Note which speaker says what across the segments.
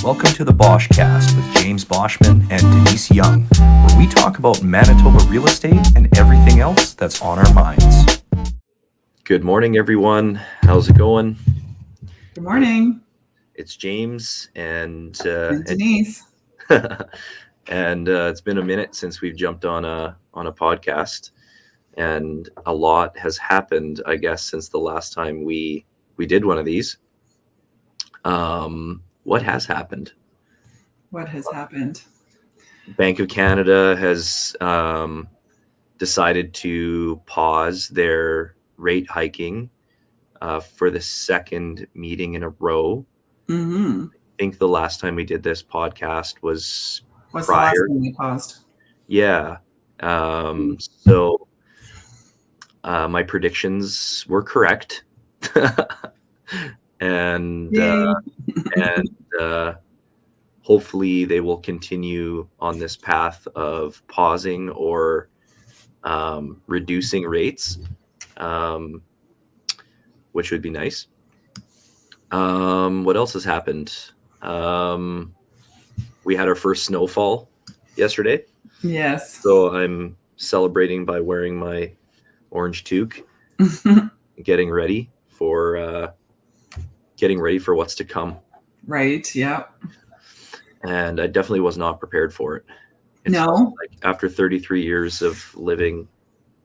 Speaker 1: Welcome to the Boschcast with James Boschman and Denise Young, where we talk about Manitoba real estate and everything else that's on our minds. Good morning, everyone. How's it going?
Speaker 2: Good morning.
Speaker 1: It's James and
Speaker 2: Denise.
Speaker 1: and it's been a minute since we've jumped on a podcast, and a lot has happened, I guess, since the last time we did one of these. What has happened?
Speaker 2: What has happened?
Speaker 1: Bank of Canada has decided to pause their rate hiking for the second meeting in a row.
Speaker 2: Mm-hmm.
Speaker 1: I think the last time we did this podcast was
Speaker 2: What's
Speaker 1: prior.
Speaker 2: the last time we paused?
Speaker 1: Yeah. So my predictions were correct. and hopefully they will continue on this path of pausing or reducing rates, which would be nice. What else has happened? We had our first snowfall yesterday.
Speaker 2: Yes.
Speaker 1: So I'm celebrating by wearing my orange toque, getting ready for what's to come.
Speaker 2: Right. Yeah.
Speaker 1: And I definitely was not prepared for it.
Speaker 2: No.
Speaker 1: Like after 33 years of living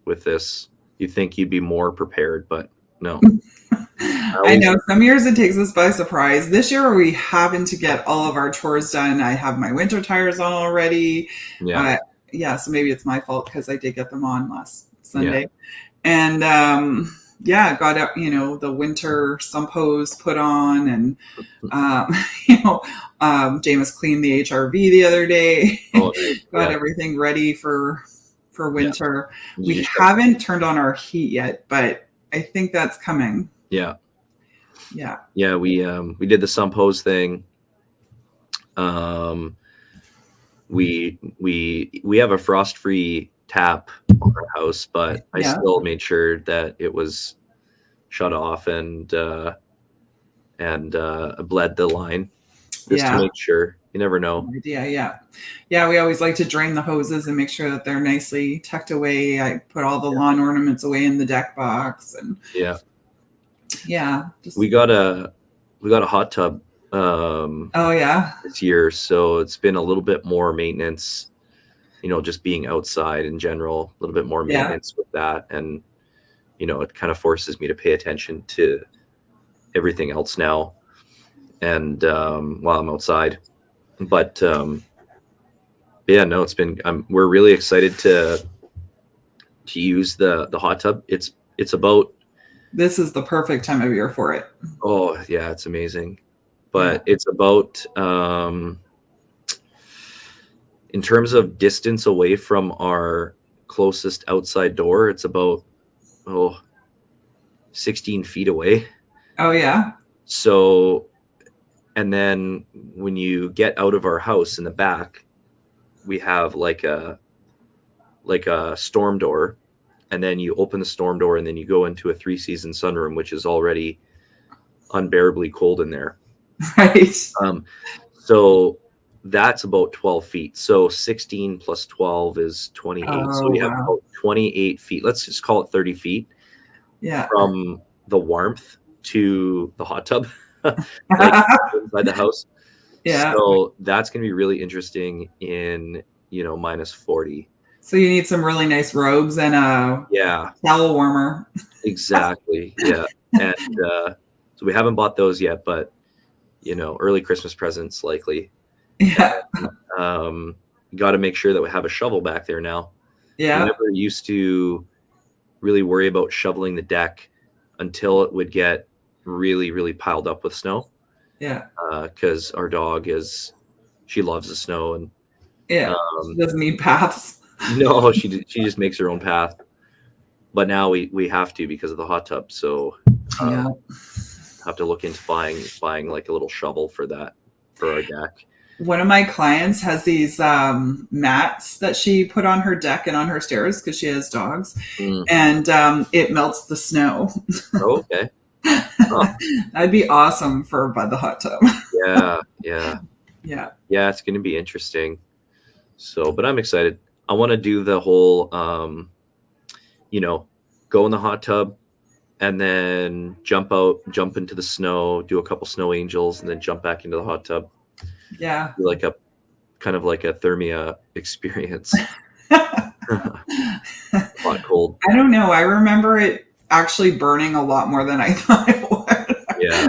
Speaker 1: with this, you'd think you'd be more prepared, but no.
Speaker 2: I know some years it takes us by surprise. This year we happen to get all of our chores done. I have my winter tires on already.
Speaker 1: Yeah.
Speaker 2: So maybe it's my fault because I did get them on last Sunday. Yeah. And got out, the winter sump hose put on, and James cleaned the HRV the other day. Got everything ready for winter. Yeah. We haven't turned on our heat yet, but I think that's coming.
Speaker 1: Yeah.
Speaker 2: Yeah.
Speaker 1: We did the sump hose thing. We have a frost-free tap on our house, but I still made sure that it was shut off and bled the line just to make sure. You never know.
Speaker 2: Yeah. We always like to drain the hoses and make sure that they're nicely tucked away. I put all the lawn ornaments away in the deck box, and
Speaker 1: we got a hot tub this year, so it's been a little bit more maintenance, just being outside in general, a little bit more maintenance with that, and it kind of forces me to pay attention to everything else now, and while I'm outside. But it's been we're really excited to use the hot tub. It's about,
Speaker 2: this is the perfect time of year for it.
Speaker 1: Oh yeah, it's amazing. But it's about, in terms of distance away from our closest outside door, it's about 16 feet away.
Speaker 2: Oh yeah.
Speaker 1: So, and then when you get out of our house in the back, we have like a storm door, and then you open the storm door and then you go into a 3-season sunroom, which is already unbearably cold in there.
Speaker 2: Right.
Speaker 1: So that's about 12 feet. So 16 plus 12 is 28. So we have about 28 feet. Let's just call it 30 feet.
Speaker 2: Yeah.
Speaker 1: From the warmth to the hot tub, inside the house.
Speaker 2: Yeah.
Speaker 1: So that's going to be really interesting in, minus 40.
Speaker 2: So you need some really nice robes and a towel warmer.
Speaker 1: Exactly. Yeah. And so we haven't bought those yet, but early Christmas presents likely.
Speaker 2: Yeah.
Speaker 1: Got to make sure that we have a shovel back there now.
Speaker 2: Yeah.
Speaker 1: We never used to really worry about shoveling the deck until it would get really, really piled up with snow.
Speaker 2: Yeah.
Speaker 1: Because our dog she loves the snow, and
Speaker 2: she doesn't need paths.
Speaker 1: No, she just makes her own path. But now we have to because of the hot tub. So have to look into buying like a little shovel for our deck.
Speaker 2: One of my clients has these mats that she put on her deck and on her stairs because she has dogs, and it melts the snow.
Speaker 1: Oh, okay.
Speaker 2: That'd be awesome by the hot tub.
Speaker 1: Yeah.
Speaker 2: Yeah.
Speaker 1: Yeah, it's going to be interesting. So, but I'm excited. I want to do the whole, go in the hot tub and then jump into the snow, do a couple snow angels, and then jump back into the hot tub.
Speaker 2: Yeah.
Speaker 1: Like a kind of like a thermia experience. Hot, cold.
Speaker 2: I don't know. I remember it actually burning a lot more than I thought it would.
Speaker 1: Yeah.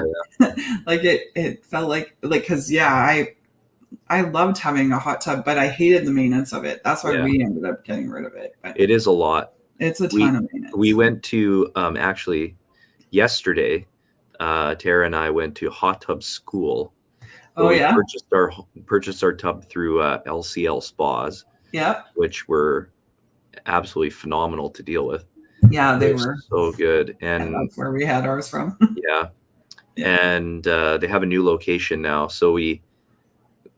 Speaker 2: Like it felt like, cause I loved having a hot tub, but I hated the maintenance of it. That's why we ended up getting rid of it. But
Speaker 1: it is a lot.
Speaker 2: It's a ton of maintenance.
Speaker 1: We went to, actually yesterday, Tara and I went to hot tub school.
Speaker 2: Oh, yeah.
Speaker 1: Purchased our tub through LCL Spas.
Speaker 2: Yeah.
Speaker 1: Which were absolutely phenomenal to deal with.
Speaker 2: Yeah, they were
Speaker 1: so good. And
Speaker 2: that's where we had ours from.
Speaker 1: Yeah. And they have a new location now. So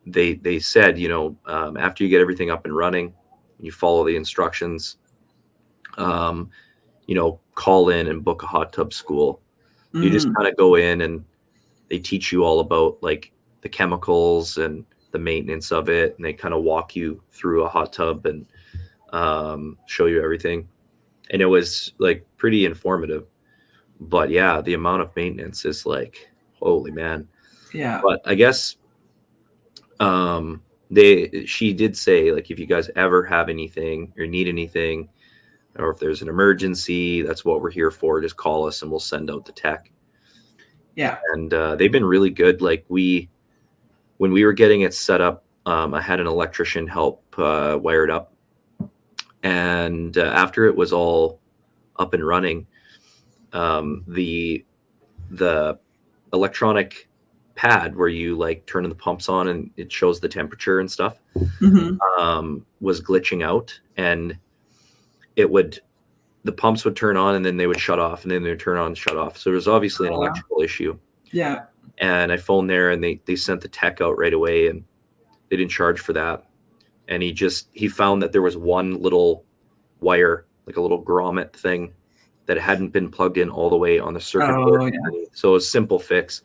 Speaker 1: they said, after you get everything up and running, you follow the instructions, call in and book a hot tub school. Mm-hmm. You just kind of go in and they teach you all about like the chemicals and the maintenance of it. And they kind of walk you through a hot tub and show you everything. And it was like pretty informative. But yeah, the amount of maintenance is like, holy man.
Speaker 2: Yeah.
Speaker 1: But I guess she did say, like, if you guys ever have anything or need anything, or if there's an emergency, that's what we're here for. Just call us and we'll send out the tech.
Speaker 2: Yeah.
Speaker 1: And they've been really good. Like when we were getting it set up, I had an electrician help wire it up. And after it was all up and running, the electronic pad where you like turn the pumps on and it shows the temperature and stuff, was glitching out, and the pumps would turn on and then they would shut off, and then they would turn on and shut off. So it was obviously an electrical issue.
Speaker 2: Yeah.
Speaker 1: And I phoned there and they sent the tech out right away, and they didn't charge for that. And he found that there was one little wire, like a little grommet thing, that hadn't been plugged in all the way on the circuit board. Yeah. So it was a simple fix.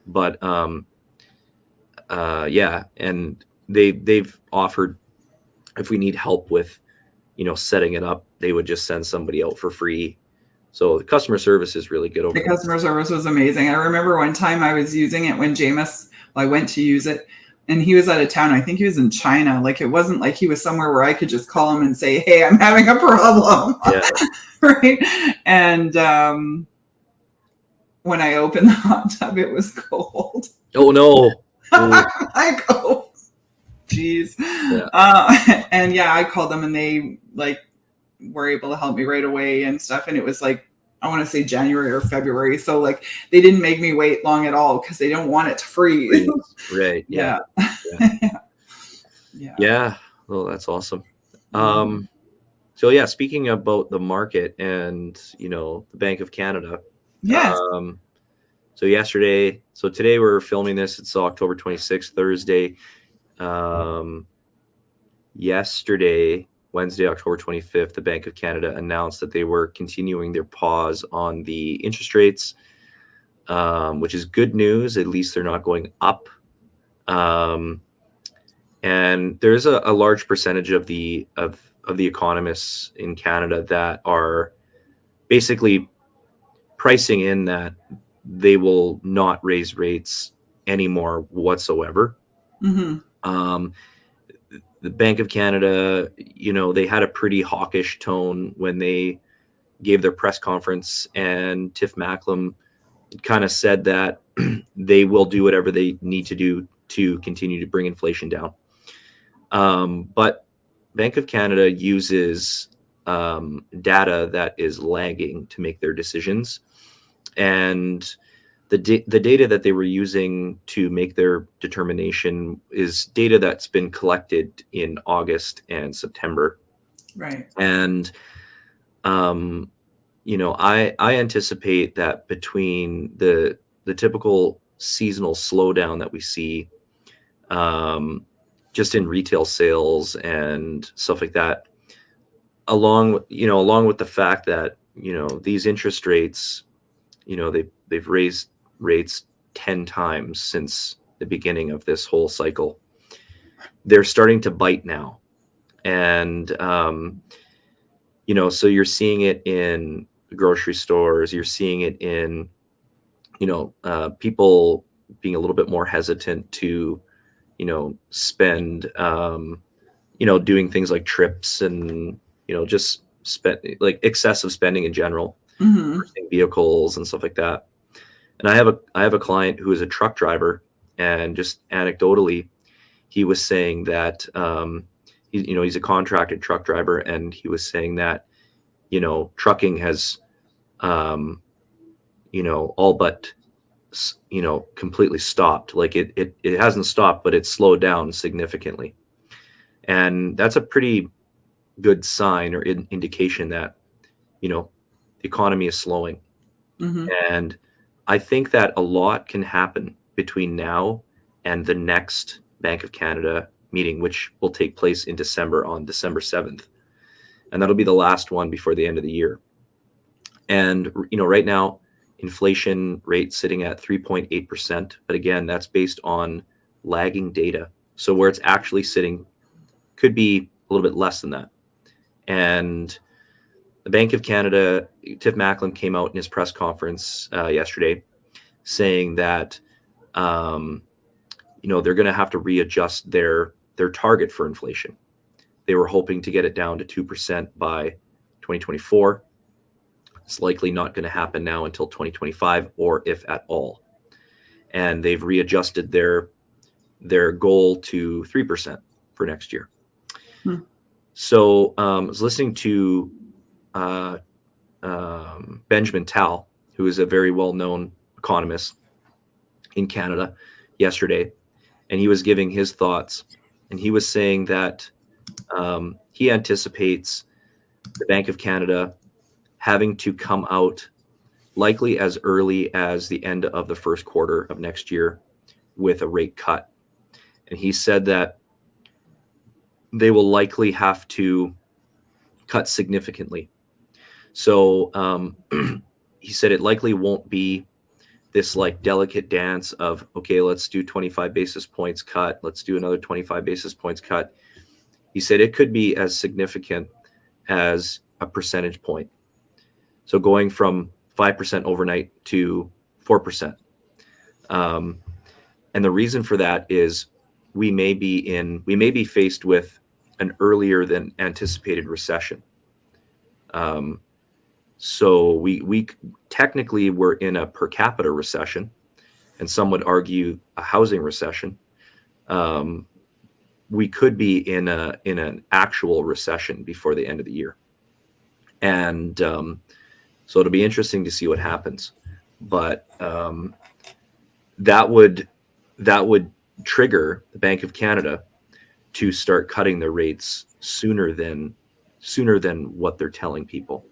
Speaker 1: But and they've offered, if we need help with, setting it up, they would just send somebody out for free. So the customer service is really good.
Speaker 2: The customer service was amazing. I remember one time I was using it when I went to use it, and he was out of town. I think he was in China. Like, it wasn't like he was somewhere where I could just call him and say, hey, I'm having a problem. Yeah. Right. And when I opened the hot tub, it was cold.
Speaker 1: Oh, no.
Speaker 2: Like, oh, geez. Yeah. And yeah, I called them and they like were able to help me right away and stuff. And it was like, I want to say January or February. So like they didn't make me wait long at all because they don't want it to freeze.
Speaker 1: Right. Yeah. Yeah. Well, that's awesome. So yeah, speaking about the market and, the Bank of Canada.
Speaker 2: Yes.
Speaker 1: So today we're filming this. It's October 26th, Thursday. Yesterday, Wednesday, October 25th, the Bank of Canada announced that they were continuing their pause on the interest rates, which is good news. At least they're not going up. And there's a large percentage of the economists in Canada that are basically pricing in that they will not raise rates anymore whatsoever. Mm-hmm. The Bank of Canada, they had a pretty hawkish tone when they gave their press conference, and Tiff Macklem kind of said that they will do whatever they need to do to continue to bring inflation down. But Bank of Canada uses data that is lagging to make their decisions. And the data that they were using to make their determination is data that's been collected in August and September.
Speaker 2: Right.
Speaker 1: And, I anticipate that between the typical seasonal slowdown that we see, just in retail sales and stuff like that, along with the fact that, these interest rates, they've raised rates 10 times since the beginning of this whole cycle. They're starting to bite now. And, so you're seeing it in grocery stores, you're seeing it in, people being a little bit more hesitant to, spend, doing things like trips and, just spend like excessive spending in general, vehicles and stuff like that. And I have a client who is a truck driver, and just anecdotally, he was saying that, he's a contracted truck driver, and he was saying that, trucking has, all but, completely stopped. Like it hasn't stopped, but it's slowed down significantly. And that's a pretty good sign or indication that, the economy is slowing. And I think that a lot can happen between now and the next Bank of Canada meeting, which will take place in December, on December 7th. And that'll be the last one before the end of the year. And, right now, inflation rate sitting at 3.8%. But again, that's based on lagging data. So where it's actually sitting could be a little bit less than that. And the Bank of Canada, Tiff Macklem, came out in his press conference yesterday saying that, they're going to have to readjust their target for inflation. They were hoping to get it down to 2% by 2024. It's likely not going to happen now until 2025, or if at all. And they've readjusted their goal to 3% for next year. So I was listening to Benjamin Tal, who is a very well-known economist in Canada, yesterday, and he was giving his thoughts. And he was saying that he anticipates the Bank of Canada having to come out likely as early as the end of the first quarter of next year with a rate cut. And he said that they will likely have to cut significantly. So he said it likely won't be this like delicate dance of, okay, let's do 25 basis points cut, let's do another 25 basis points cut. He said it could be as significant as a percentage point. So going from 5% overnight to 4%. And the reason for that is we may be faced with an earlier than anticipated recession. So we technically we're in a per capita recession, and some would argue a housing recession. We could be in an actual recession before the end of the year. And so it'll be interesting to see what happens. But that would trigger the Bank of Canada to start cutting their rates sooner than what they're telling people.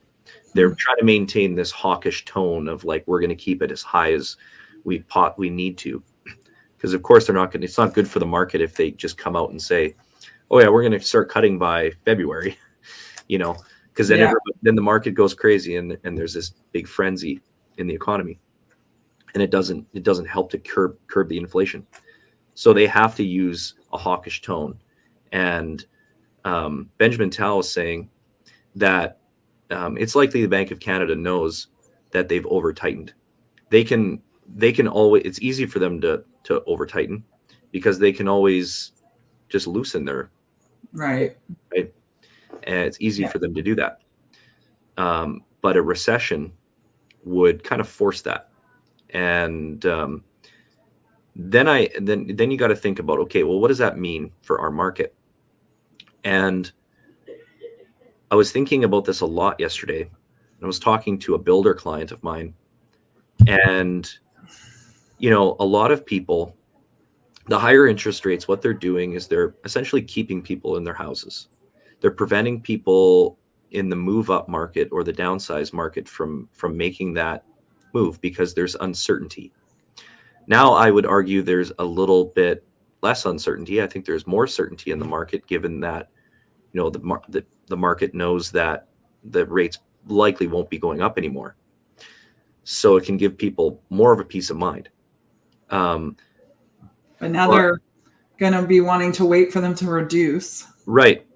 Speaker 1: They're trying to maintain this hawkish tone of like, we're going to keep it as high as we need to, because of course it's not good for the market if they just come out and say, oh yeah, we're going to start cutting by February, because then the market goes crazy and there's this big frenzy in the economy, and it doesn't help to curb the inflation. So they have to use a hawkish tone. And Benjamin Tal is saying that it's likely the Bank of Canada knows that they've over tightened. They can always, it's easy for them to over tighten because they can always just loosen their right. And it's easy for them to do that. But a recession would kind of force that. And then you got to think about, okay, well, what does that mean for our market? And I was thinking about this a lot yesterday. I was talking to a builder client of mine, and a lot of people, the higher interest rates, what they're doing is they're essentially keeping people in their houses. They're preventing people in the move up market or the downsize market from making that move because there's uncertainty. Now I would argue there's a little bit less uncertainty. I think there's more certainty in the market, given that the market knows that the rates likely won't be going up anymore. So it can give people more of a peace of mind.
Speaker 2: But now they're going to be wanting to wait for them to reduce.
Speaker 1: Right.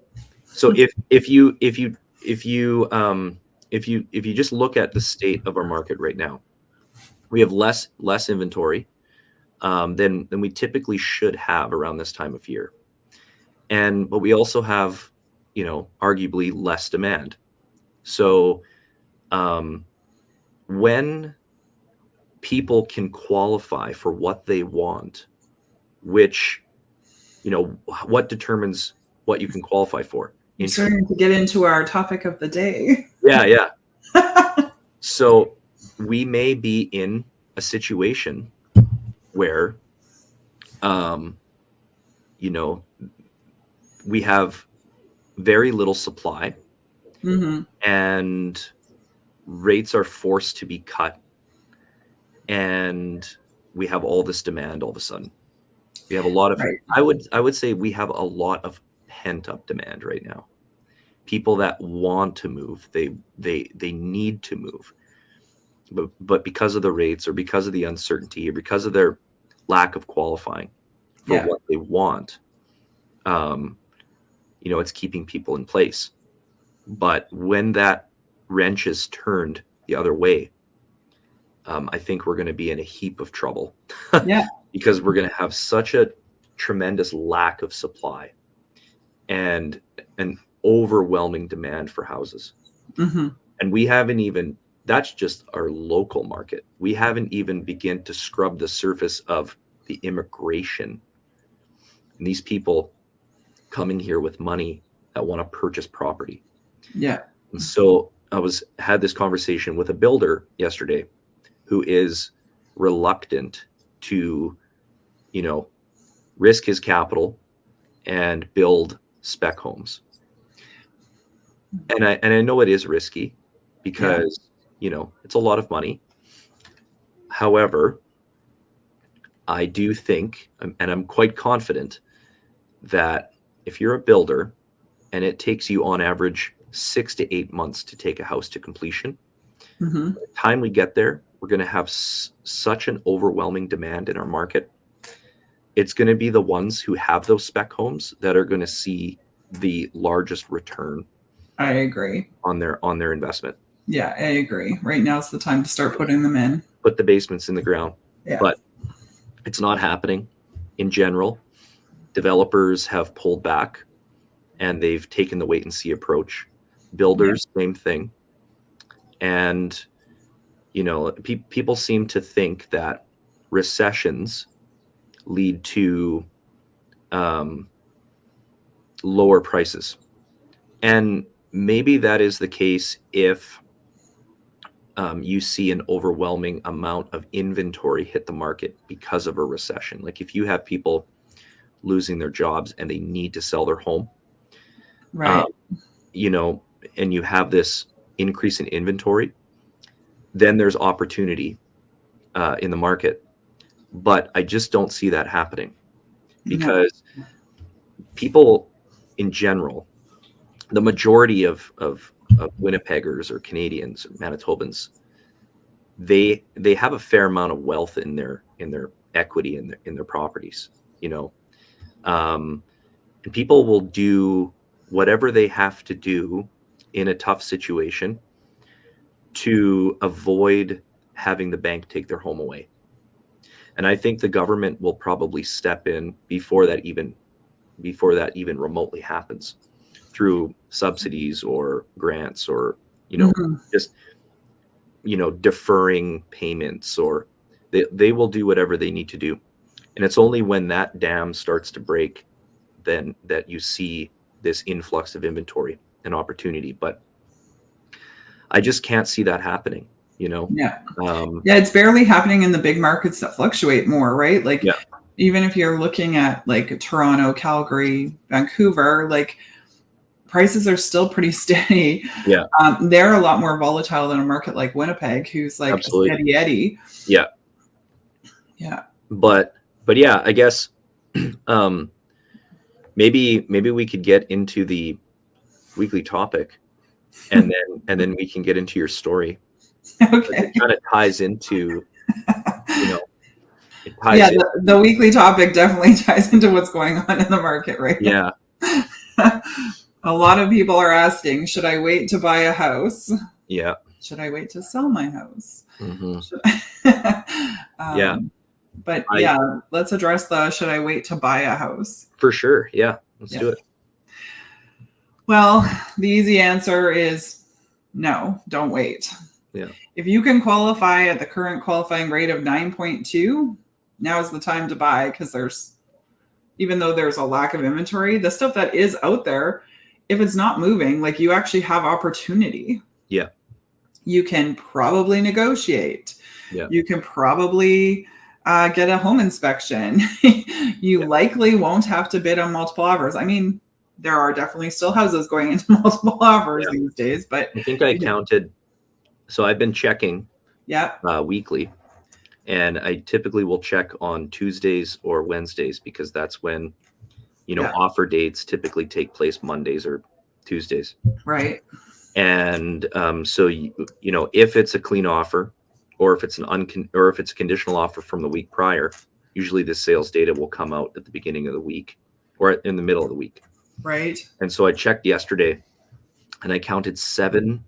Speaker 1: So if you just look at the state of our market right now, we have less inventory than we typically should have around this time of year. But we also have, arguably less demand. So when people can qualify for what they want, which, what determines what you can qualify for?
Speaker 2: You're starting to get into our topic of the day.
Speaker 1: Yeah. So we may be in a situation where, we have very little supply, and rates are forced to be cut, and we have all this demand all of a sudden. We have a lot of, right. I would say we have a lot of pent up demand right now. People that want to move, they need to move, but because of the rates, or because of the uncertainty, or because of their lack of qualifying for what they want, it's keeping people in place. But when that wrench is turned the other way, I think we're going to be in a heap of trouble. Because we're going to have such a tremendous lack of supply and an overwhelming demand for houses. And we haven't even, that's just our local market. We haven't even begun to scrub the surface of the immigration. And these people coming here with money that want to purchase property. And so I had this conversation with a builder yesterday who is reluctant to, risk his capital and build spec homes. And I know it is risky because, it's a lot of money. However, I do think, and I'm quite confident, that if you're a builder and it takes you on average 6 to 8 months to take a house to completion, by the time we get there, we're going to have such an overwhelming demand in our market. It's going to be the ones who have those spec homes that are going to see the largest return.
Speaker 2: I agree.
Speaker 1: On their investment.
Speaker 2: Yeah, I agree. Right now is the time to start putting them in.
Speaker 1: Put the basements in the ground.
Speaker 2: Yeah.
Speaker 1: But it's not happening in general. Developers have pulled back and they've taken the wait and see approach. Builders, same thing. And, people seem to think that recessions lead to lower prices. And maybe that is the case if you see an overwhelming amount of inventory hit the market because of a recession. Like if you have people losing their jobs and they need to sell their home,
Speaker 2: right?
Speaker 1: And you have this increase in inventory, then there's opportunity in the market. But I just don't see that happening because people in general, the majority of Winnipeggers or Canadians or Manitobans, they have a fair amount of wealth in their equity in their properties, and people will do whatever they have to do in a tough situation to avoid having the bank take their home away. And I think the government will probably step in before that even remotely happens, through subsidies or grants or, just, deferring payments, or they will do whatever they need to do. And it's only when that dam starts to break then that you see this influx of inventory and opportunity. But I just can't see that happening,
Speaker 2: it's barely happening in the big markets that fluctuate more, right? Like even if you're looking at like Toronto, Calgary, Vancouver, like prices are still pretty steady. They're a lot more volatile than a market like Winnipeg, who's like
Speaker 1: Absolutely.
Speaker 2: a steady Eddie.
Speaker 1: But yeah, I guess maybe we could get into the weekly topic, and then we can get into your story.
Speaker 2: Okay.
Speaker 1: It kind of ties into, it
Speaker 2: The weekly topic definitely ties into what's going on in the market right now. A lot of people are asking, should I wait to buy a house?
Speaker 1: Yeah.
Speaker 2: Should I wait to sell my house? But let's address should I wait to buy a house?
Speaker 1: For sure. Yeah. Let's do it.
Speaker 2: Well, the easy answer is no, don't wait.
Speaker 1: Yeah.
Speaker 2: If you can qualify at the current qualifying rate of 9.2, now is the time to buy, because even though there's a lack of inventory, the stuff that is out there, if it's not moving, like, you actually have opportunity.
Speaker 1: Yeah.
Speaker 2: You can probably negotiate.
Speaker 1: Yeah.
Speaker 2: You can probably get a home inspection. You likely won't have to bid on multiple offers. I mean, there are definitely still houses going into multiple offers these days, but
Speaker 1: I think I counted. So I've been checking weekly, and I typically will check on Tuesdays or Wednesdays, because that's when, offer dates typically take place Mondays or Tuesdays.
Speaker 2: Right.
Speaker 1: And so, if it's a clean offer, or if it's or if it's a conditional offer from the week prior, usually the sales data will come out at the beginning of the week or in the middle of the week.
Speaker 2: Right.
Speaker 1: And so I checked yesterday, and I counted 7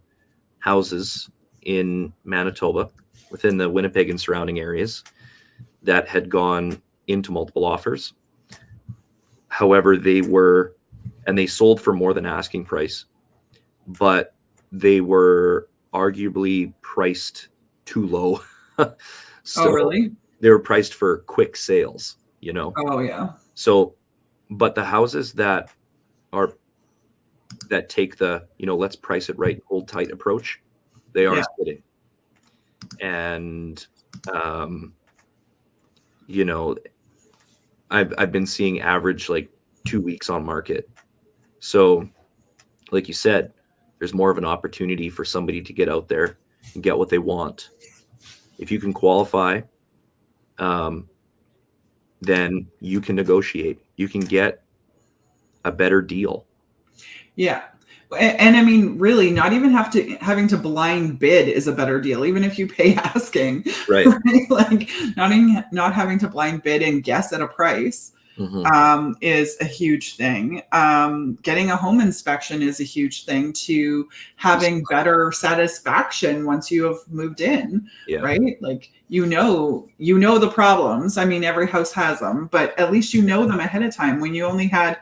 Speaker 1: houses in Manitoba within the Winnipeg and surrounding areas that had gone into multiple offers. However, they sold for more than asking price, but they were arguably priced too low.
Speaker 2: So really?
Speaker 1: They were priced for quick sales,
Speaker 2: Oh yeah.
Speaker 1: So, but the houses that take the, let's price it right, hold tight approach, they are sitting. And, I've been seeing average like 2 weeks on market. So like you said, there's more of an opportunity for somebody to get out there and get what they want. If you can qualify, then you can negotiate. You can get a better deal. Yeah.
Speaker 2: And I mean, really, not even having to blind bid is a better deal, even if you pay asking.
Speaker 1: Right.
Speaker 2: Like not having to blind bid and guess at a price is a huge thing. Getting a home inspection is a huge thing to having better satisfaction once you have moved in.
Speaker 1: Yeah.
Speaker 2: Right. Like, the problems. I mean, every house has them, but at least you know them ahead of time. When you only had,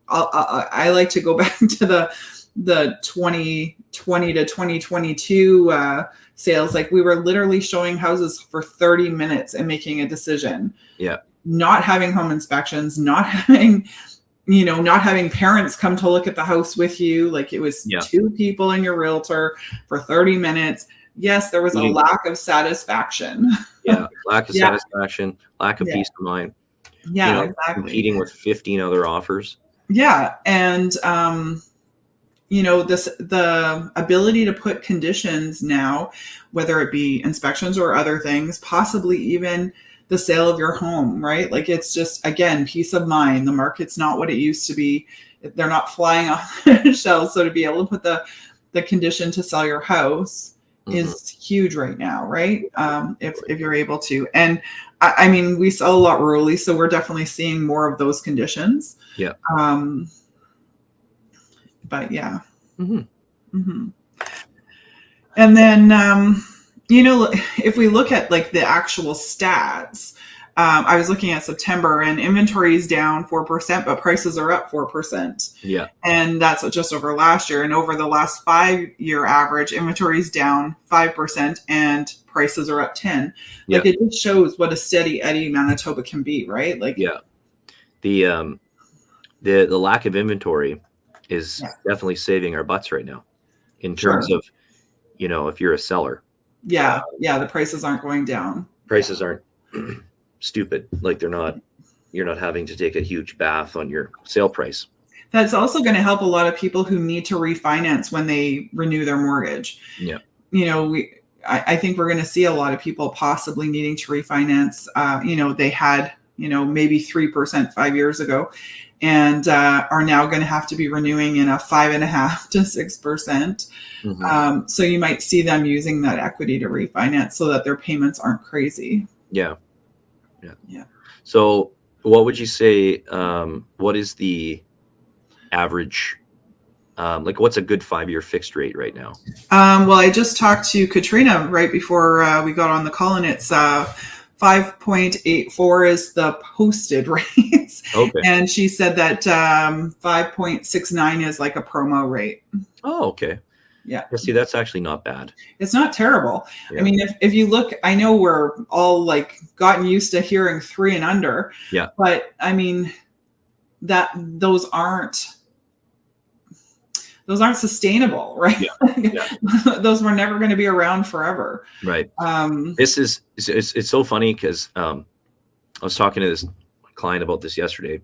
Speaker 2: I like to go back to the 2020 to 2022 sales. Like, we were literally showing houses for 30 minutes and making a decision.
Speaker 1: Yeah.
Speaker 2: Not having home inspections, not having parents come to look at the house with you. Like, it was 2 people and your realtor for 30 minutes. Yes, there was a lack of satisfaction.
Speaker 1: Yeah. Lack of satisfaction, lack of peace of mind.
Speaker 2: Yeah, exactly.
Speaker 1: Competing with 15 other offers.
Speaker 2: Yeah. And, the ability to put conditions now, whether it be inspections or other things, possibly even the sale of your home, right? Like, it's just, again, peace of mind. The market's not what it used to be. They're not flying off the shelves. So to be able to put the condition to sell your house is huge right now, right? If you're able to. And I mean, we sell a lot rurally, so we're definitely seeing more of those conditions.
Speaker 1: Yeah.
Speaker 2: But yeah. And then, if we look at like the actual stats, I was looking at September, and inventory is down 4%, but prices are up 4%.
Speaker 1: Yeah.
Speaker 2: And that's just over last year. And over the last 5-year average, inventory is down 5% and prices are up 10. Like, it just shows what a steady Eddie Manitoba can be, right? Like,
Speaker 1: the lack of inventory is definitely saving our butts right now in terms of, if you're a seller.
Speaker 2: Yeah. The prices aren't going down.
Speaker 1: Prices aren't stupid. Like, you're not having to take a huge bath on your sale price.
Speaker 2: That's also going to help a lot of people who need to refinance when they renew their mortgage.
Speaker 1: Yeah.
Speaker 2: I think we're going to see a lot of people possibly needing to refinance. They had, maybe 3% 5 years ago, and are now going to have to be renewing in a 5.5% to 6%. So you might see them using that equity to refinance so that their payments aren't crazy.
Speaker 1: Yeah.
Speaker 2: Yeah.
Speaker 1: So what would you say, what is the average, like what's a good 5-year fixed rate right now?
Speaker 2: Well, I just talked to Katrina right before we got on the call, and it's 5.84 is the posted rates.
Speaker 1: Okay.
Speaker 2: And she said that 5.69 is like a promo rate.
Speaker 1: Oh, okay.
Speaker 2: Yeah.
Speaker 1: See, that's actually not bad.
Speaker 2: It's not terrible.
Speaker 1: Yeah.
Speaker 2: I mean, if you look, I know we're all like gotten used to hearing 3 and under.
Speaker 1: Yeah.
Speaker 2: But I mean, those aren't sustainable, right?
Speaker 1: Yeah.
Speaker 2: Those were never going to be around forever.
Speaker 1: Right. It's so funny because I was talking to this client about this yesterday,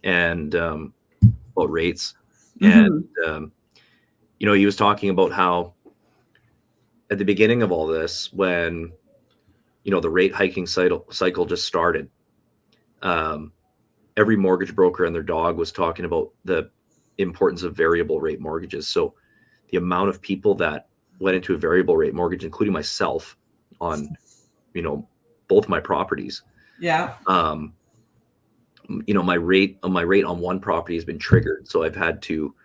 Speaker 1: and about rates. And he was talking about how at the beginning of all this, when the rate hiking cycle just started, every mortgage broker and their dog was talking about the importance of variable rate mortgages. So the amount of people that went into a variable rate mortgage, including myself, on both my properties.
Speaker 2: Yeah.
Speaker 1: My rate on one property has been triggered, so I've had to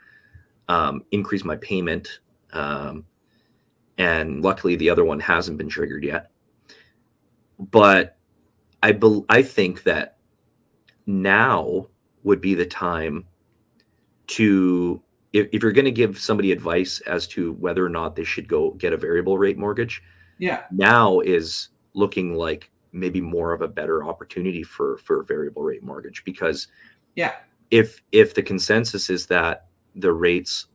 Speaker 1: increase my payment, and luckily the other one hasn't been triggered yet. But I think that now would be the time to, if you're going to give somebody advice as to whether or not they should go get a variable rate mortgage, now is looking like maybe more of a better opportunity for a variable rate mortgage, because if the consensus is that the rates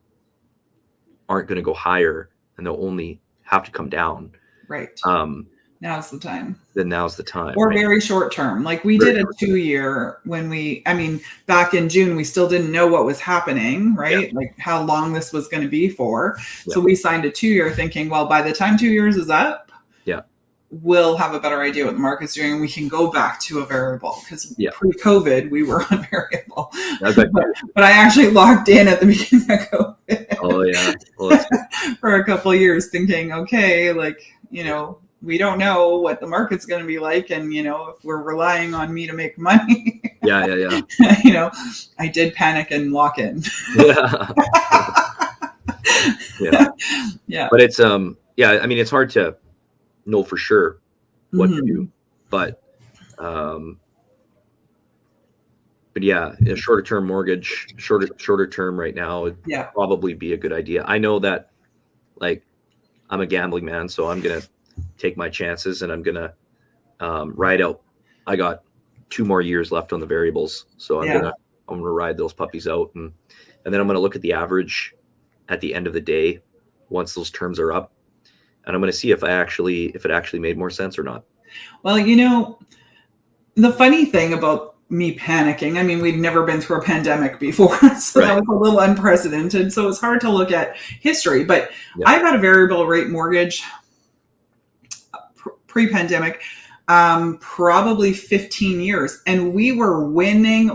Speaker 1: aren't going to go higher and they'll only have to come down,
Speaker 2: right, now's the time.
Speaker 1: Then now's the time.
Speaker 2: Or very short term. Like we did a 2-year back in June, we still didn't know what was happening, right? Yeah. Like how long this was going to be for. Yeah. So we signed a 2-year thinking, well, by the time 2 years is up, we'll have a better idea what the market's doing, and we can go back to a variable, because pre-COVID we were on variable. But I actually locked in at the beginning of COVID.
Speaker 1: Oh yeah. Well,
Speaker 2: for a couple of years, thinking, okay, like, we don't know what the market's going to be like, and if we're relying on me to make money.
Speaker 1: Yeah.
Speaker 2: I did panic and lock in.
Speaker 1: Yeah. But it's it's hard to know for sure what to do, but yeah, a shorter term mortgage, shorter term right now would probably be a good idea. I know that, like, I'm a gambling man, so I'm gonna take my chances and I'm gonna ride out. I got 2 more years left on the variables, so I'm gonna ride those puppies out, and then I'm gonna look at the average at the end of the day once those terms are up, and I'm gonna see if it actually made more sense or not.
Speaker 2: Well, the funny thing about me panicking, I mean, we'd never been through a pandemic before, so that was a little unprecedented. So it's hard to look at history, but I got a variable rate mortgage pre-pandemic, probably 15 years. And we were winning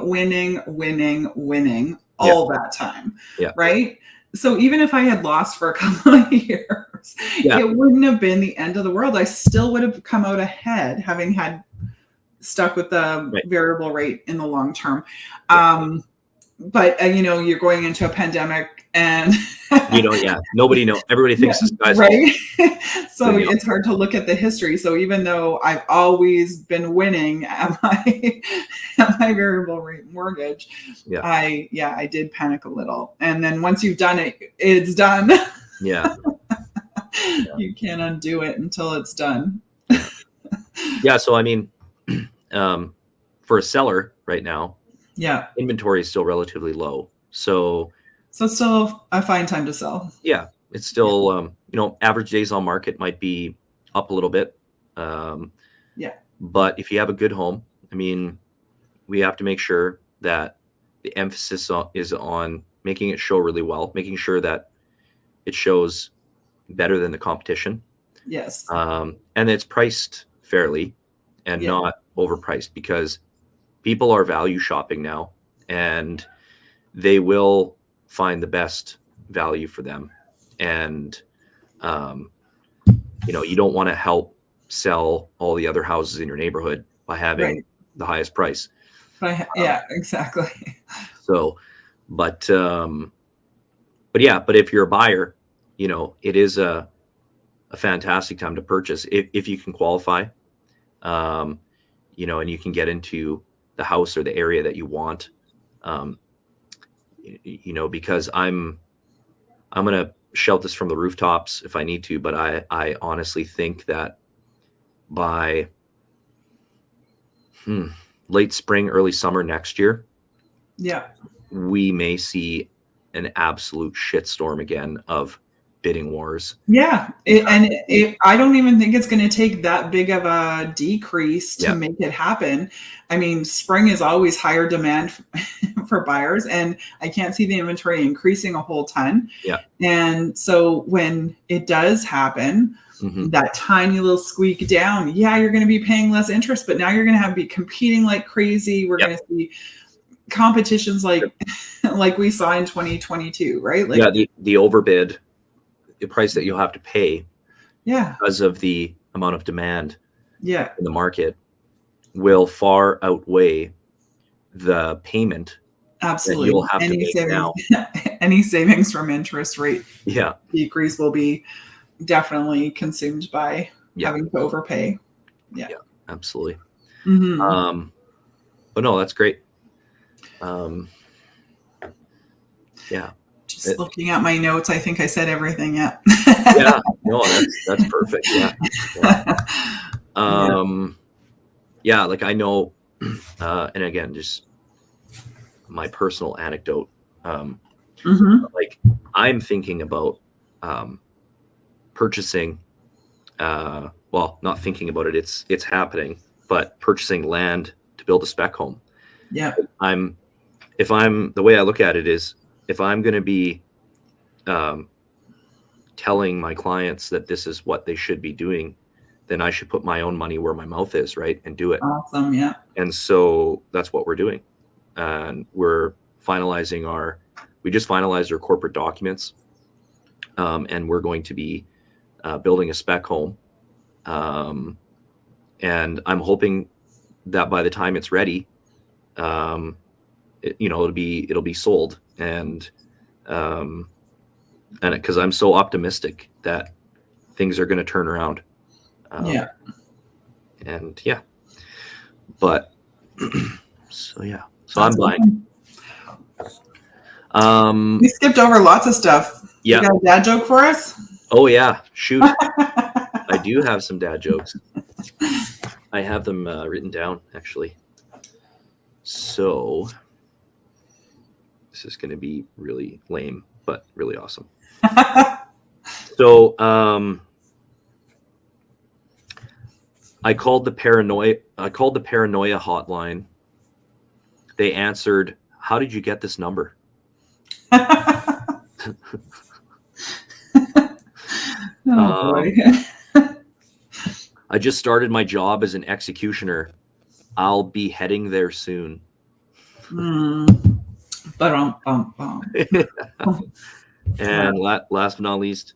Speaker 2: all that time. Yeah. Right. So even if I had lost for a couple of years, it wouldn't have been the end of the world. I still would have come out ahead, having had stuck with the variable rate in the long term. But you're going into a pandemic, and
Speaker 1: nobody knows. Everybody thinks this guy's
Speaker 2: so it's hard to look at the history. So even though I've always been winning at my variable rate mortgage, I did panic a little. And then once you've done it, it's done. You can't undo it until it's done.
Speaker 1: So I mean, for a seller right now, inventory is still relatively low. So
Speaker 2: it's still a fine time to sell.
Speaker 1: Yeah, it's still, average days on market might be up a little bit. But if you have a good home, I mean, we have to make sure that the emphasis is on making it show really well, making sure that it shows better than the competition.
Speaker 2: Yes.
Speaker 1: And it's priced fairly and not overpriced, because people are value shopping now, and they will find the best value for them. And, you don't want to help sell all the other houses in your neighborhood by having the highest price.
Speaker 2: Exactly.
Speaker 1: So, but if you're a buyer, it is a fantastic time to purchase if you can qualify, and you can get into the house or the area that you want, because I'm going to shout this from the rooftops if I need to, but I honestly think that by late spring, early summer next year, we may see an absolute shitstorm again of bidding wars.
Speaker 2: I don't even think it's going to take that big of a decrease to make it happen. I mean, spring is always higher demand for buyers, and I can't see the inventory increasing a whole ton. And so when it does happen, that tiny little squeak down, you're going to be paying less interest, but now you're going to be competing like crazy. We're going to see competitions like we saw in 2022, right?
Speaker 1: The overbid, the price that you'll have to pay because of the amount of demand in the market will far outweigh the payment.
Speaker 2: Absolutely.
Speaker 1: You'll have to make now.
Speaker 2: Any savings from interest rate decrease will be definitely consumed by having to overpay.
Speaker 1: Absolutely. But no, that's great.
Speaker 2: Just looking at my notes, I think I said everything.
Speaker 1: No, that's perfect. Like I know, and again, just my personal anecdote. Like I'm thinking about purchasing. Well, not thinking about it. It's happening, but purchasing land to build a spec home. The way I look at it is, if I'm going to be telling my clients that this is what they should be doing, then I should put my own money where my mouth is, right? And do it.
Speaker 2: Awesome. Yeah.
Speaker 1: And so that's what we're doing. And we're we just finalized our corporate documents. And we're going to be building a spec home. And I'm hoping that by the time it's ready, it'll be sold, and because I'm so optimistic that things are going to turn around. But so I'm buying.
Speaker 2: We skipped over lots of stuff. You got a dad joke for us?
Speaker 1: Oh yeah, shoot. I do have some dad jokes. I have them written down, actually. So this is going to be really lame, but really awesome. So I called the paranoia hotline. They answered, "How did you get this number?"
Speaker 2: Boy.
Speaker 1: I just started my job as an executioner. I'll be heading there soon.
Speaker 2: And
Speaker 1: last but not least,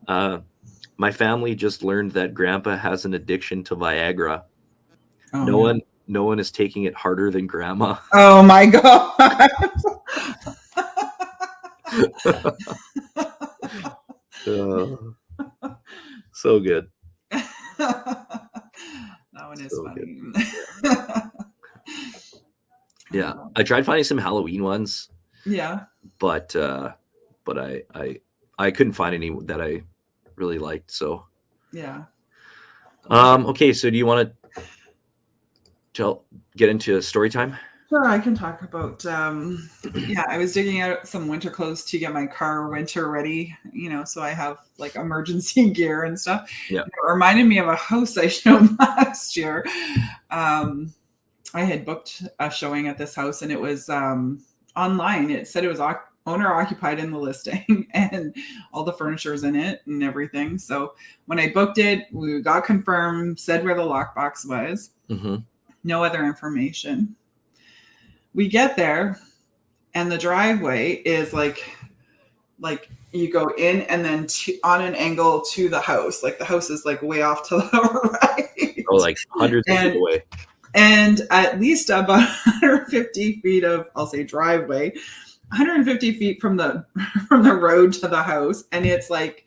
Speaker 1: my family just learned that Grandpa has an addiction to Viagra. No one is taking it harder than Grandma.
Speaker 2: Oh my God.
Speaker 1: So good.
Speaker 2: That one is so funny.
Speaker 1: Yeah, I tried finding some Halloween ones. But I couldn't find any that I really liked. So okay, so do you want to get into story time?
Speaker 2: Sure, I can talk about I was digging out some winter clothes to get my car winter ready, so I have like emergency gear and stuff. It reminded me of a house I showed last year. I had booked a showing at this house, and it was online. It said it was owner occupied in the listing, and all the furniture is in it and everything. So when I booked it, we got confirmed, said where the lockbox was. No other information. We get there, and the driveway is like you go in and then on an angle to the house. Like the house is like way off to the right.
Speaker 1: Oh, like hundreds of feet away.
Speaker 2: and at least about 150 feet of, I'll say driveway, 150 feet from the road to the house. And it's like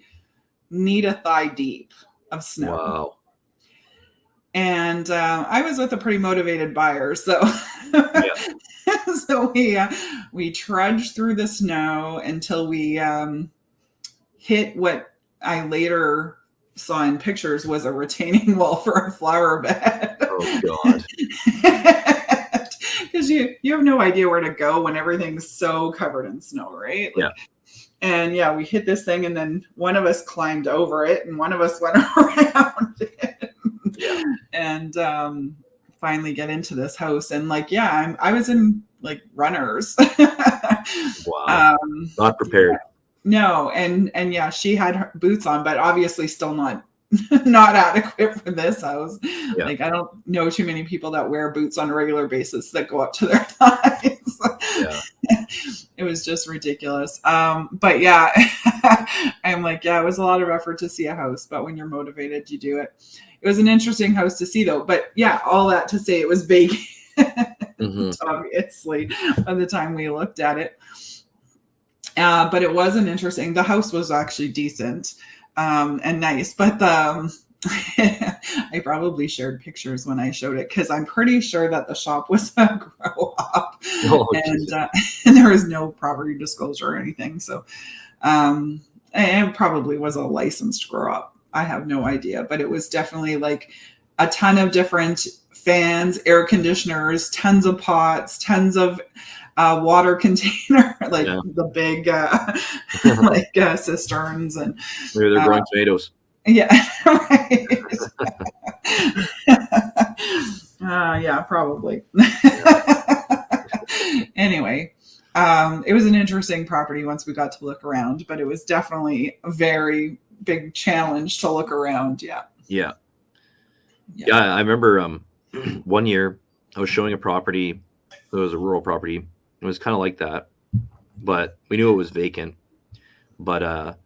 Speaker 2: knee to thigh deep of snow.
Speaker 1: Wow.
Speaker 2: And I was with a pretty motivated buyer. So, so we trudged through the snow until we hit what I later saw in pictures was a retaining wall for a flower bed.
Speaker 1: Oh God.
Speaker 2: Because you have no idea where to go when everything's so covered in snow, right? Like, and we hit this thing, and then one of us climbed over it and one of us went around it. And finally get into this house. And like, I was in like runners.
Speaker 1: Wow. Not prepared.
Speaker 2: No. And she had her boots on, but obviously still not adequate for this house. Yeah. Like, I don't know too many people that wear boots on a regular basis that go up to their thighs. Yeah. It was just ridiculous. But I'm like, it was a lot of effort to see a house, but when you're motivated, you do it. It was an interesting house to see though. But all that to say, it was vacant, obviously, by the time we looked at it. But it wasn't interesting. The house was actually decent and nice, but I probably shared pictures when I showed it because I'm pretty sure that the shop was a grow up and there was no property disclosure or anything. So it probably was a licensed grow up. I have no idea, but it was definitely like a ton of different fans, air conditioners, tons of pots, tons of water container, like the big cisterns, and
Speaker 1: maybe they're growing tomatoes.
Speaker 2: Yeah, right. Probably. Anyway, it was an interesting property once we got to look around, but it was definitely a very big challenge to look around. Yeah.
Speaker 1: I remember one year I was showing a property. It was a rural property. It was kind of like that, but we knew it was vacant. But I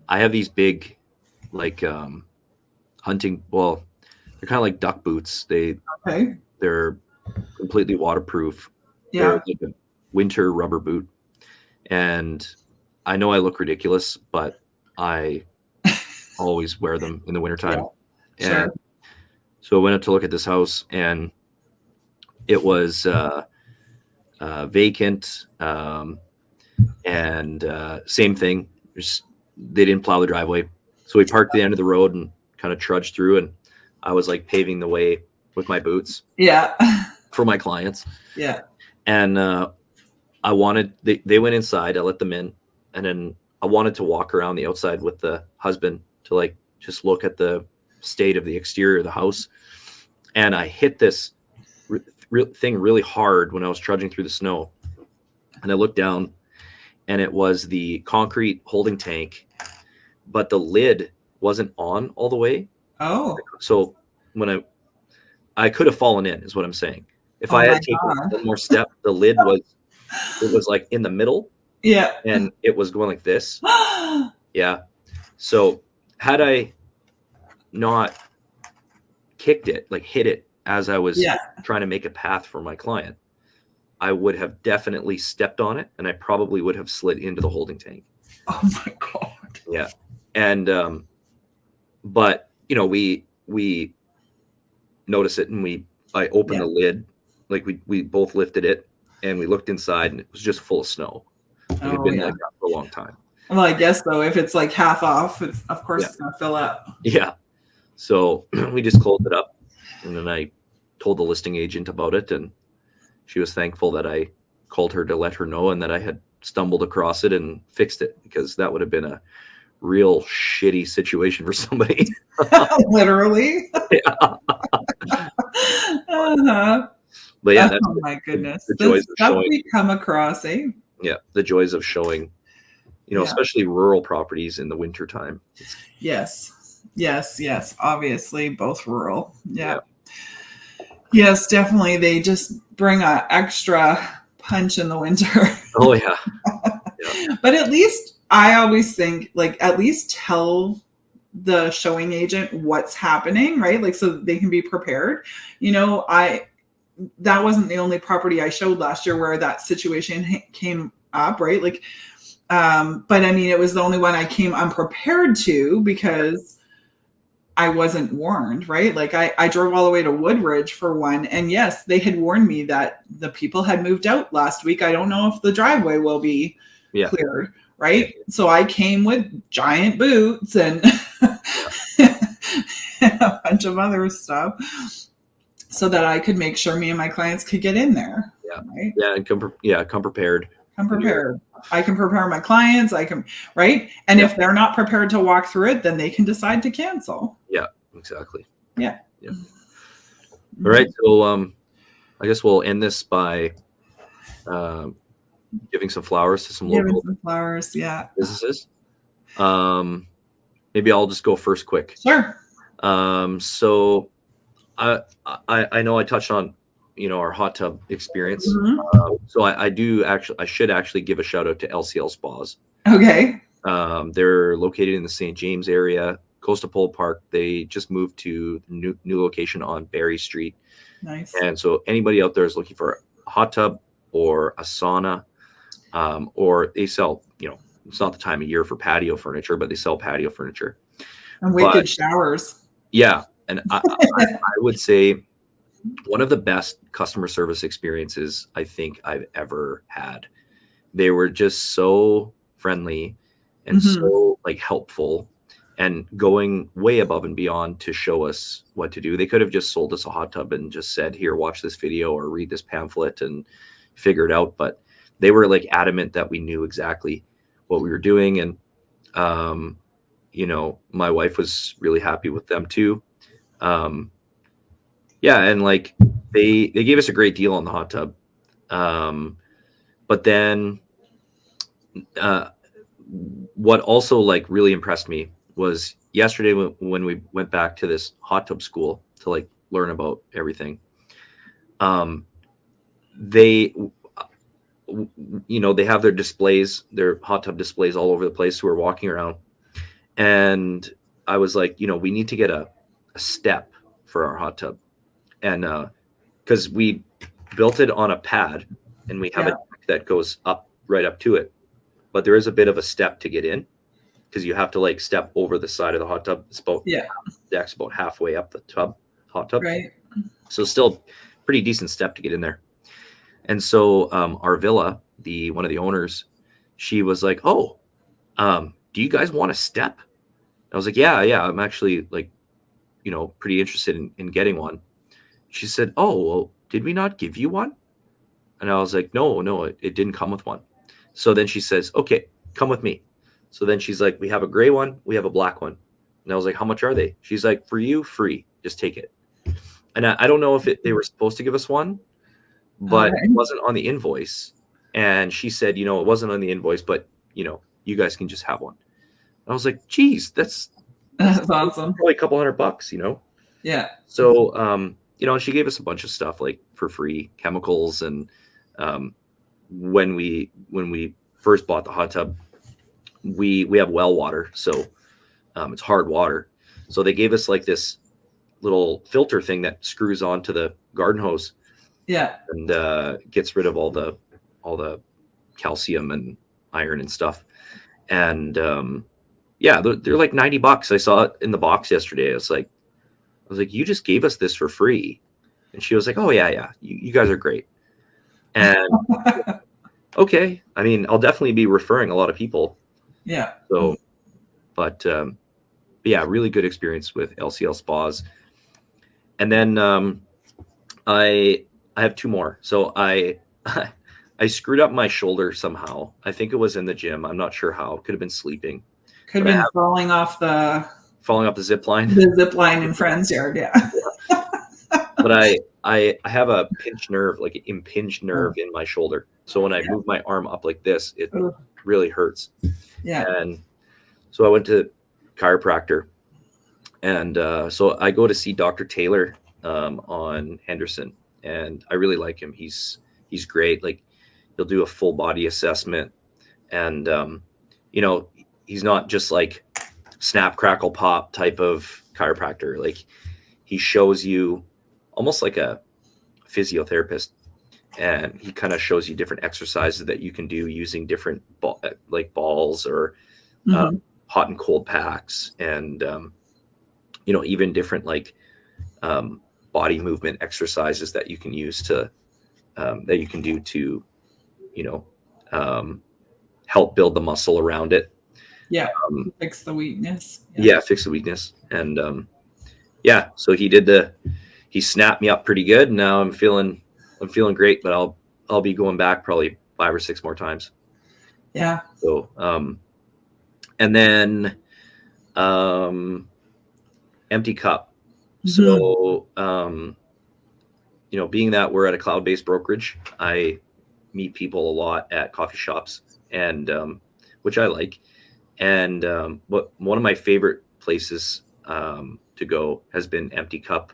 Speaker 1: have these big, like hunting. Well, they're kind of like duck boots. They're completely waterproof.
Speaker 2: Yeah,
Speaker 1: they're like a winter rubber boot. And I know I look ridiculous, but I always wear them in the wintertime.
Speaker 2: Yeah, sure.
Speaker 1: And so I went up to look at this house, and it was vacant, and same thing. They didn't plow the driveway, so we parked at the end of the road and kind of trudged through. And I was like paving the way with my boots, for my clients.
Speaker 2: Yeah,
Speaker 1: and I wanted. They went inside. I let them in, and then I wanted to walk around the outside with the husband to like just look at the state of the exterior of the house. And I hit this thing really hard when I was trudging through the snow. And I looked down, and it was the concrete holding tank, but the lid wasn't on all the way.
Speaker 2: Oh.
Speaker 1: So when I could have fallen in, is what I'm saying. If I had taken one more step, the lid was like in the middle.
Speaker 2: Yeah.
Speaker 1: And it was going like this. Yeah. So had I not kicked it, like hit it as I was trying to make a path for my client, I would have definitely stepped on it, and I probably would have slid into the holding tank.
Speaker 2: Oh my God.
Speaker 1: Yeah. And but we noticed it, and I opened the lid, like we both lifted it, and we looked inside, and it was just full of snow. It had been like that for a long time.
Speaker 2: Well, I guess though, if it's like half off, it's gonna fill up.
Speaker 1: Yeah. So we just closed it up, and then I told the listing agent about it, and she was thankful that I called her to let her know, and that I had stumbled across it and fixed it, because that would have been a real shitty situation for somebody.
Speaker 2: Literally.
Speaker 1: Yeah. But yeah,
Speaker 2: oh my goodness,
Speaker 1: the joys of showing.
Speaker 2: We come across,
Speaker 1: Yeah, the joys of showing, especially rural properties in the wintertime.
Speaker 2: Yes. Obviously, both rural. Yeah. Yes, definitely. They just bring an extra punch in the winter.
Speaker 1: Oh yeah.
Speaker 2: But at least I always think, like, at least tell the showing agent what's happening, right? Like, so they can be prepared. That wasn't the only property I showed last year where that situation came up, right? Like, but I mean, it was the only one I came unprepared to because I wasn't warned, right? Like I drove all the way to Woodridge for one. And yes, they had warned me that the people had moved out last week. I don't know if the driveway will be cleared, right? So I came with giant boots and, and a bunch of other stuff so that I could make sure me and my clients could get in there.
Speaker 1: Yeah.
Speaker 2: Right?
Speaker 1: Yeah. And come prepared.
Speaker 2: Come prepared. I can prepare my clients. Right? And if they're not prepared to walk through it, then they can decide to cancel.
Speaker 1: Yeah, exactly.
Speaker 2: Yeah.
Speaker 1: All right. So I guess we'll end this by giving some flowers to some local businesses. Maybe I'll just go first quick.
Speaker 2: Sure.
Speaker 1: So I know I touched on our hot tub experience. So I should actually give a shout out to LCL Spas.
Speaker 2: Okay.
Speaker 1: They're located in the St. James area, close to Pole Park. They just moved to new location on Barry Street.
Speaker 2: Nice.
Speaker 1: And so anybody out there is looking for a hot tub or a sauna, or they sell, it's not the time of year for patio furniture, but they sell patio furniture.
Speaker 2: And wicked showers.
Speaker 1: Yeah. And I would say one of the best customer service experiences I think I've ever had. They were just so friendly and so helpful and going way above and beyond to show us what to do. They could have just sold us a hot tub and just said, here, watch this video or read this pamphlet and figure it out. But they were adamant that we knew exactly what we were doing. And, my wife was really happy with them too. And they gave us a great deal on the hot tub. But then what also really impressed me was yesterday when we went back to this hot tub school to learn about everything. They have their displays, their hot tub displays all over the place. So we're walking around and I was like, we need to get a step for our hot tub. And because we built it on a pad and we have a deck that goes up right up to it, but there is a bit of a step to get in because you have to step over the side of the hot tub. It's about deck's about halfway up the hot tub. Right. So still pretty decent step to get in there. And so our villa, one of the owners, she was like, "Oh, do you guys want a step?" I was like, "Yeah, I'm actually pretty interested in getting one." She said, "Oh, well, did we not give you one?" And I was like, no, it didn't come with one. So then she says, "Okay, come with me." So then she's like, "We have a gray one, we have a black one." And I was like, "How much are they?" She's like, "For you, free. Just take it." And I don't know if they were supposed to give us one, but it wasn't on the invoice. And she said, it wasn't on the invoice, but you guys can just have one. And I was like, "Geez, that's
Speaker 2: awesome.
Speaker 1: Probably a couple $100,
Speaker 2: Yeah.
Speaker 1: So, and she gave us a bunch of stuff for free, chemicals. And when we first bought the hot tub, we have well water. So it's hard water. So they gave us this little filter thing that screws onto the garden hose.
Speaker 2: Yeah.
Speaker 1: And gets rid of all the calcium and iron and stuff. And they're like $90. I saw it in the box yesterday. I was like, "You just gave us this for free." And she was like, "Oh yeah. You guys are great." And okay. I mean, I'll definitely be referring a lot of people.
Speaker 2: Yeah.
Speaker 1: So, but yeah, really good experience with LCL Spas. And then I have two more. So I screwed up my shoulder somehow. I think it was in the gym. I'm not sure how. Could have been sleeping.
Speaker 2: Could have been falling off the
Speaker 1: zip line.
Speaker 2: The zip line in Friend's yard, yeah.
Speaker 1: But I have a pinched nerve, an impinged nerve in my shoulder. So when I move my arm up like this, it really hurts.
Speaker 2: Yeah.
Speaker 1: And so I went to chiropractor. And so I go to see Dr. Taylor on Henderson. And I really like him. He's great. He'll do a full body assessment. And, he's not just snap, crackle, pop type of chiropractor. Like he shows you almost like a physiotherapist, and he kind of shows you different exercises that you can do using different balls or hot and cold packs, and even different body movement exercises that you can use to that you can do to help build the muscle around it.
Speaker 2: Yeah, fix the weakness.
Speaker 1: Yeah, fix the weakness. And so he snapped me up pretty good, and now I'm feeling great, but I'll be going back probably 5 or 6 more times.
Speaker 2: Yeah.
Speaker 1: So and then empty cup. So being that we're at a cloud-based brokerage, I meet people a lot at coffee shops, and which I like. And one of my favorite places to go has been Empty Cup,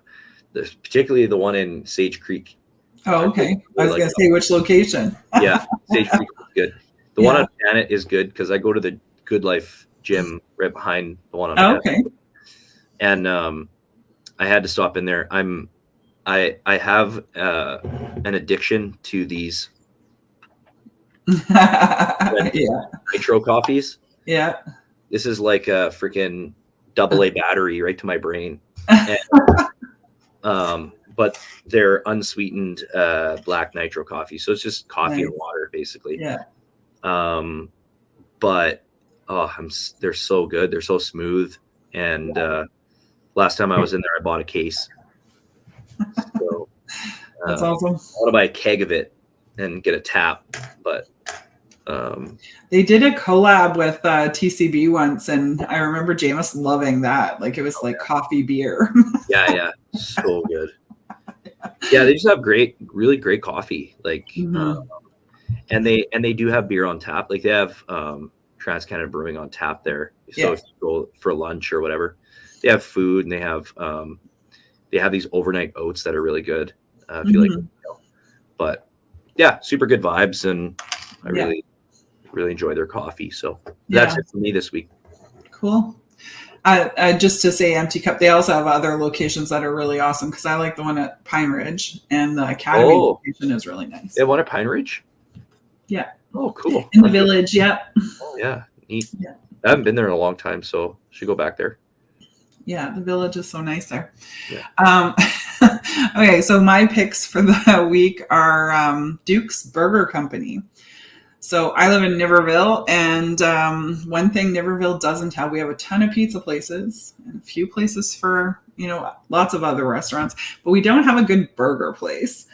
Speaker 1: particularly the one in Sage Creek.
Speaker 2: Oh, okay. I was going to say which location.
Speaker 1: Yeah, Sage Creek is good. The one on Janet is good because I go to the Good Life gym right behind the one on Janet.
Speaker 2: Okay.
Speaker 1: And I had to stop in there. I have an addiction to these nitro coffees.
Speaker 2: Yeah.
Speaker 1: This is like a freaking AA battery right to my brain. And, but they're unsweetened black nitro coffee. So it's just coffee and water, basically.
Speaker 2: Yeah.
Speaker 1: But they're so good. They're so smooth. And last time I was in there, I bought a case. So
Speaker 2: that's awesome.
Speaker 1: I want to buy a keg of it and get a tap, but
Speaker 2: they did a collab with TCB once, and I remember Jameis loving that. Like it was coffee beer.
Speaker 1: Yeah, so good. Yeah, they just have really great coffee. And they do have beer on tap. Like they have TransCanada Brewing on tap there. So if you go for lunch or whatever, they have food, and they have these overnight oats that are really good. If you like, but yeah, super good vibes, and I really enjoy their coffee. So that's it for me this week.
Speaker 2: Cool. Just to say Empty Cup, they also have other locations that are really awesome, because I like the one at Pine Ridge, and the Academy location is really nice.
Speaker 1: They have one at Pine Ridge?
Speaker 2: Yeah.
Speaker 1: Oh, cool.
Speaker 2: In the village,
Speaker 1: Oh, yeah. Neat. Yeah. I haven't been there in a long time, so should go back there.
Speaker 2: Yeah, the village is so nice there. Yeah. Okay, so my picks for the week are Duke's Burger Company. So I live in Niverville, and one thing Niverville doesn't have, we have a ton of pizza places and a few places for, lots of other restaurants, but we don't have a good burger place.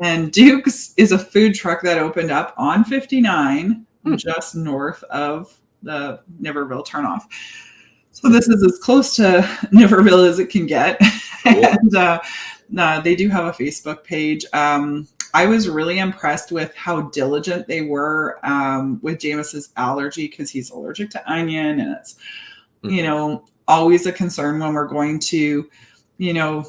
Speaker 2: And Duke's is a food truck that opened up on 59, just north of the Niverville turnoff. So this is as close to Niverville as it can get. Cool. And they do have a Facebook page. I was really impressed with how diligent they were with Jameis's allergy, because he's allergic to onion, and it's, always a concern when we're going to, I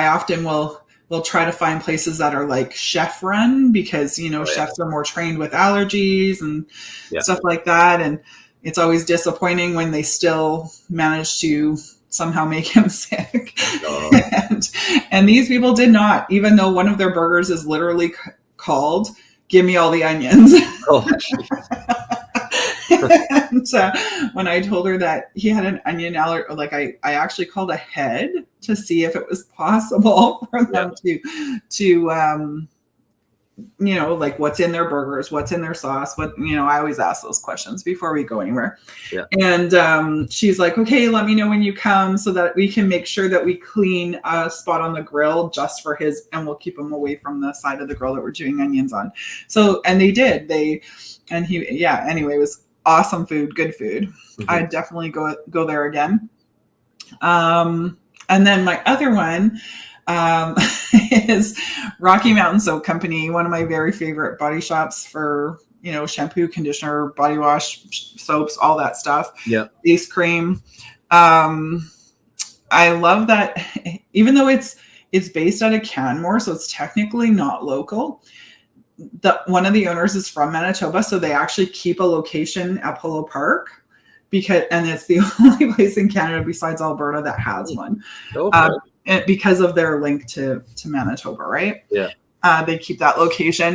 Speaker 2: often will try to find places that are like chef run, because, chefs are more trained with allergies and stuff like that. And it's always disappointing when they still manage to somehow make him sick. And these people did not, even though one of their burgers is literally called "Give Me All the Onions." Oh, and when I told her that he had an onion allergy, I actually called ahead to see if it was possible for them to what's in their burgers, what's in their sauce, I always ask those questions before we go anywhere. Yeah. And she's like, okay, let me know when you come so that we can make sure that we clean a spot on the grill just for his, and we'll keep him away from the side of the grill that we're doing onions on. So, and they did, anyway, it was awesome food, good food. I'd definitely go there again. And then my other one, is Rocky Mountain Soap Company, one of my very favorite body shops for, shampoo, conditioner, body wash, soaps, all that stuff. Yeah. Face cream. I love that, even though it's based out of Canmore, so it's technically not local. One of the owners is from Manitoba, so they actually keep a location at Polo Park. and it's the only place in Canada besides Alberta that has one. Because of their link to Manitoba, right?
Speaker 1: Yeah.
Speaker 2: They keep that location.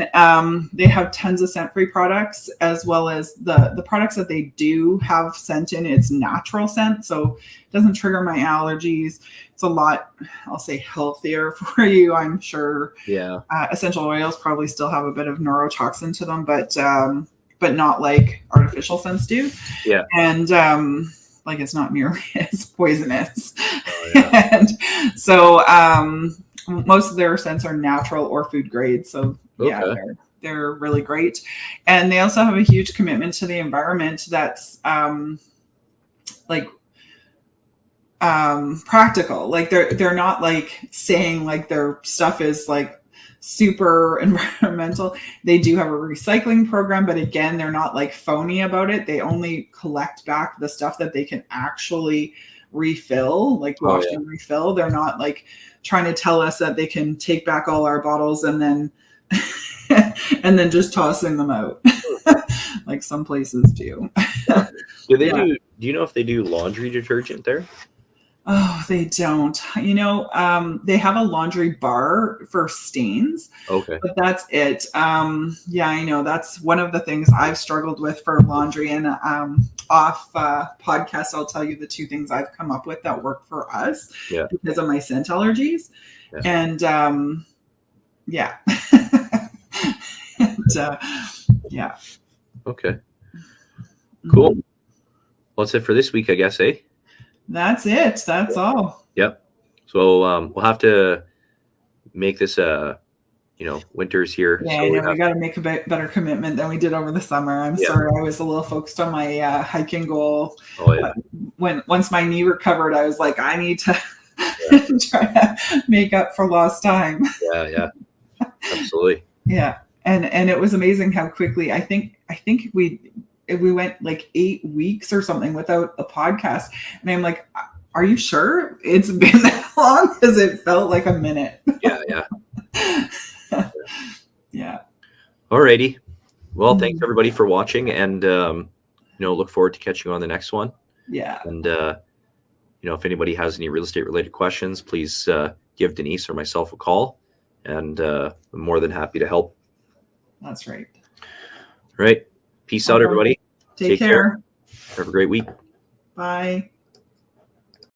Speaker 2: They have tons of scent-free products, as well as the products that they do have scent in. It's natural scent, so it doesn't trigger my allergies. It's a lot, I'll say, healthier for you, I'm sure.
Speaker 1: Yeah.
Speaker 2: Essential oils probably still have a bit of neurotoxin to them, but not like artificial scents do.
Speaker 1: Yeah.
Speaker 2: And like it's not nearly as poisonous. Oh, yeah. And so most of their scents are natural or food grade. So yeah, they're really great. And they also have a huge commitment to the environment that's practical. Like they're not like saying like their stuff is like super environmental. They do have a recycling program, but again, they're not like phony about it. They only collect back the stuff that they can actually refill, like wash and refill. They're not like trying to tell us that they can take back all our bottles and then and then just tossing them out like some places do.
Speaker 1: Do they do you know if they do laundry detergent there?
Speaker 2: Oh, they don't. You know, they have a laundry bar for stains.
Speaker 1: Okay.
Speaker 2: But that's it. Yeah, I know. That's one of the things I've struggled with for laundry. And off podcast, I'll tell you the two things I've come up with that work for us because of my scent allergies. Yeah. And yeah. And, yeah.
Speaker 1: Okay. Cool. Well, that's it for this week, I guess, eh?
Speaker 2: That's it. That's all.
Speaker 1: Yep. So we'll have to make this winter's here.
Speaker 2: Yeah,
Speaker 1: so
Speaker 2: I know. We got to make a better commitment than we did over the summer. I'm sorry. I was a little focused on my hiking goal.
Speaker 1: Oh, yeah.
Speaker 2: Once my knee recovered, I was like, I need to try to make up for lost time.
Speaker 1: Yeah. Absolutely.
Speaker 2: Yeah. And it was amazing how quickly I think we went like 8 weeks or something without a podcast. And I'm like, are you sure it's been that long? Because it felt like a minute.
Speaker 1: Yeah.
Speaker 2: Yeah.
Speaker 1: Alrighty. Well, thanks everybody for watching, and look forward to catching you on the next one.
Speaker 2: Yeah.
Speaker 1: And if anybody has any real estate related questions, please give Denise or myself a call, and I'm more than happy to help.
Speaker 2: That's right.
Speaker 1: All right. Peace out, everybody.
Speaker 2: Take care.
Speaker 1: Have a great week.
Speaker 2: Bye.